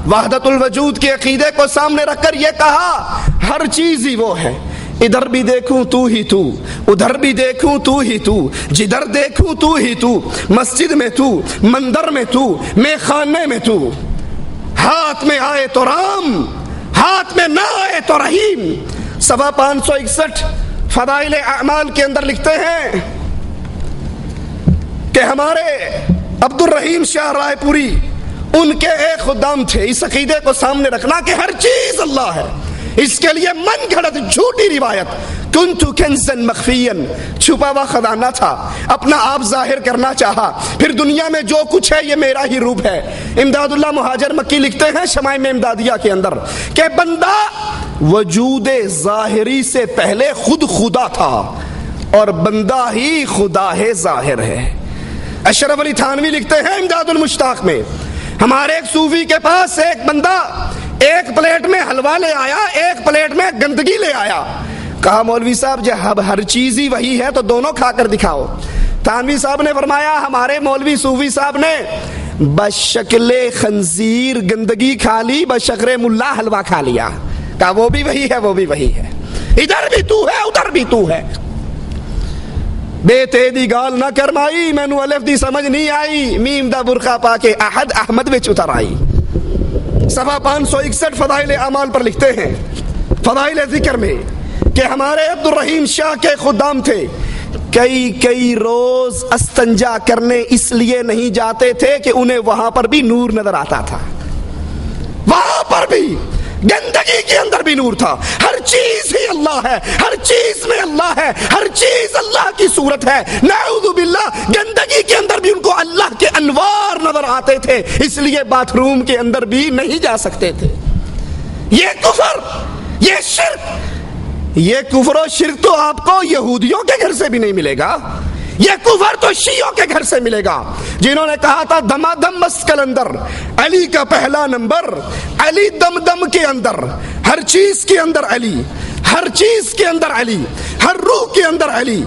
وحدت الوجود کے عقیدے کو سامنے رکھ کر یہ کہا ہر چیز ہی وہ ہے، ادھر بھی دیکھوں تو ہی تو، ادھر بھی دیکھوں تو ہی تو، جدھر دیکھوں تو ہی تو، مسجد میں تو، مندر میں تو، میں خانے میں تو، ہاتھ میں آئے تو رام، ہاتھ میں نہ آئے تو رحیم۔ 561 فضائل اعمال کے اندر لکھتے ہیں کہ ہمارے عبد الرحیم شاہ رائے پوری ان کے ایک خدام تھے، اس عقیدے کو سامنے رکھنا کہ ہر چیز اللہ ہے۔ اس کے لیے من گھڑت جھوٹی روایت کنت کنزا مخفیا، چھپا ہوا خزانہ تھا، اپنا آپ ظاہر کرنا چاہا، پھر دنیا میں جو کچھ ہے یہ میرا ہی روپ ہے۔ امداد اللہ مہاجر مکی لکھتے ہیں شمائم امدادیہ کے اندر کہ بندہ وجود ظاہری سے پہلے خود خدا تھا اور بندہ ہی خدا ہے ظاہر ہے۔ اشرف علی تھانوی لکھتے ہیں امداد المشتاق میں ہمارے ایک صوفی کے پاس ایک بندہ ایک پلیٹ میں حلوہ لے آیا، ایک پلیٹ میں گندگی لے آیا۔ کہا مولوی صاحب جب ہر چیز ہی وہی ہے تو دونوں کھا کر دکھاؤ۔ تھانوی صاحب نے فرمایا ہمارے مولوی صوفی صاحب نے بشکل خنزیر گندگی کھا لی، بشکل ملا حلوہ کھا لیا۔ کہا وہ بھی وہی ہے، وہ بھی وہی ہے، ادھر بھی تو ہے ادھر بھی تو ہے۔ بے تیدی گال نہ کرمائی، مینو الف دی سمجھ نہیں آئی، میم دا برقع پا کے احد احمد وچ اتر آئی۔ صفحہ 561 فضائل اعمال پر لکھتے ہیں فضائل ذکر میں کہ ہمارے عبد الرحیم شاہ کے خدام تھے، کئی روز استنجا کرنے اس لیے نہیں جاتے تھے کہ انہیں وہاں پر بھی نور نظر آتا تھا، وہاں پر بھی گندگی کے اندر بھی نور تھا۔ ہر چیز ہی اللہ ہے، ہر چیز میں اللہ ہے، ہر چیز اللہ کی صورت ہے۔ نعوذ باللہ گندگی کے اندر بھی ان کو اللہ کے انوار نظر آتے تھے، اس لیے باتھ روم کے اندر بھی نہیں جا سکتے تھے۔ یہ کفر، یہ شرک، یہ کفر و شرک تو آپ کو یہودیوں کے گھر سے بھی نہیں ملے گا، یہ کفر تو شیعوں کے گھر سے ملے گا، جنہوں نے کہا تھا دما دم مسکل اندر علی کا پہلا نمبر، علی دم دم کے اندر، ہر چیز کے اندر علی، ہر چیز کے اندر علی، ہر روح کے اندر علی۔